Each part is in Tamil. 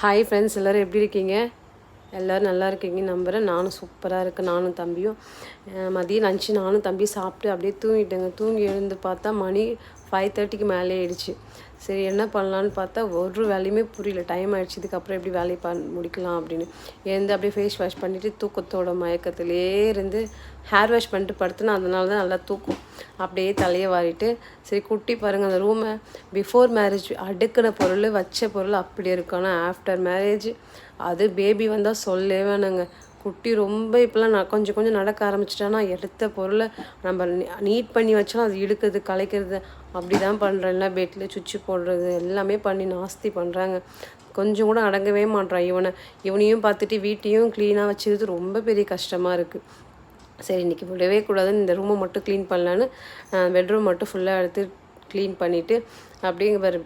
ஹாய் ஃப்ரெண்ட்ஸ், எல்லோரும் எப்படி இருக்கீங்க? எல்லோரும் நல்லா இருக்கீங்க நம்புகிறேன். நானும் சூப்பராக இருக்கேன். நானும் தம்பியும் மதியம் லஞ்சு நானும் தம்பி சாப்பிட்டு அப்படியே தூங்கிட்டேங்க. தூங்கி எழுந்து பார்த்தா மணி 5:30க்கு மேலே ஆயிடுச்சு. சரி என்ன பண்ணலான்னு பார்த்தா ஒரு வேலையுமே புரியல. டைம் ஆகிடுச்சு, இதுக்கப்புறம் எப்படி வேலையை முடிக்கலாம் அப்படின்னு எழுந்து அப்படியே ஃபேஸ் வாஷ் பண்ணிவிட்டு தூக்கத்தோட மயக்கத்திலே இருந்து ஹேர் வாஷ் பண்ணிட்டு படுத்துனா அதனால தான் நல்லா தூக்கம். அப்படியே தலையை வாரிட்டு சரி குட்டி பாருங்கள், அந்த ரூமை பிஃபோர் மேரேஜ் அடுக்கின பொருள் வச்ச பொருள் அப்படி இருக்கும். ஆனால் ஆஃப்டர் மேரேஜ் அது பேபி வந்தால் சொல்லவே வேணாங்க. குட்டி ரொம்ப இப்போலாம் நான் கொஞ்சம் கொஞ்சம் நடக்க ஆரம்பிச்சிட்டானா எடுத்த பொருளை நம்ம நீட் பண்ணி வச்சாலும் அது இழுக்கிறது கலைக்கிறது அப்படி தான் பண்ணுறேன். எல்லாம் பெட்டில் சுவிட்சு போடுறது எல்லாமே பண்ணி நாஸ்தி பண்ணுறாங்க. கொஞ்சம் கூட அடங்கவே மாட்றான். இவனையும் பார்த்துட்டு வீட்டையும் க்ளீனாக வச்சுக்கிறது ரொம்ப பெரிய கஷ்டமாக இருக்குது. சரி இன்றைக்கி விடவே கூடாதுன்னு இந்த ரூமை மட்டும் க்ளீன் பண்ணலான்னு பெட்ரூம் மட்டும் ஃபுல்லாக எடுத்து க்ளீன் பண்ணிவிட்டு அப்படிங்கிற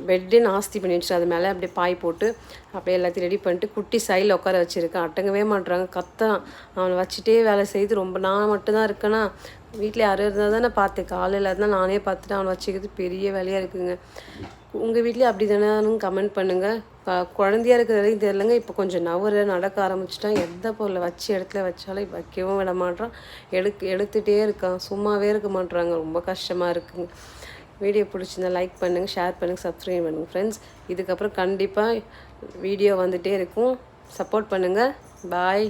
பெட்டு நாஸ்தி பண்ணி வச்சுட்டு அது மேலே அப்படியே பாய் போட்டு அப்படியே எல்லாத்தையும் ரெடி பண்ணிட்டு குட்டி சைடில் உட்கார வச்சுருக்கேன். அட்டங்கவே மாட்டுறாங்க, கத்தான். அவனை வச்சுட்டே வேலை செய்து ரொம்ப நான் மட்டும்தான் இருக்கேன்னா, வீட்டில் யாரும் இருந்தால் தானே பார்த்து காலையில் இருந்தால் நானே பார்த்துட்டு அவனை வச்சுக்கிறது பெரிய வேலையாக இருக்குதுங்க. உங்கள் வீட்லேயே அப்படி தானேன்னு கமெண்ட் பண்ணுங்கள். குழந்தையாக இருக்கிற வரைக்கும் தெரியலங்க, இப்போ கொஞ்சம் நடக்க ஆரம்பிச்சிட்டான். எந்த பொருளை வச்சு இடத்துல வச்சாலும் வைக்கவும் விட மாட்டான். எடுத்துகிட்டே இருக்கான், சும்மாவே இருக்க மாட்டுறாங்க. ரொம்ப கஷ்டமாக இருக்குங்க. வீடியோ பிடிச்சிருந்தா லைக் பண்ணுங்கள், ஷேர் பண்ணுங்கள், சப்ஸ்கிரைப் பண்ணுங்கள் ஃப்ரெண்ட்ஸ். இதுக்கப்புறம் கண்டிப்பாக வீடியோ வந்துகிட்டே இருக்கும். சப்போர்ட் பண்ணுங்கள். பாய்.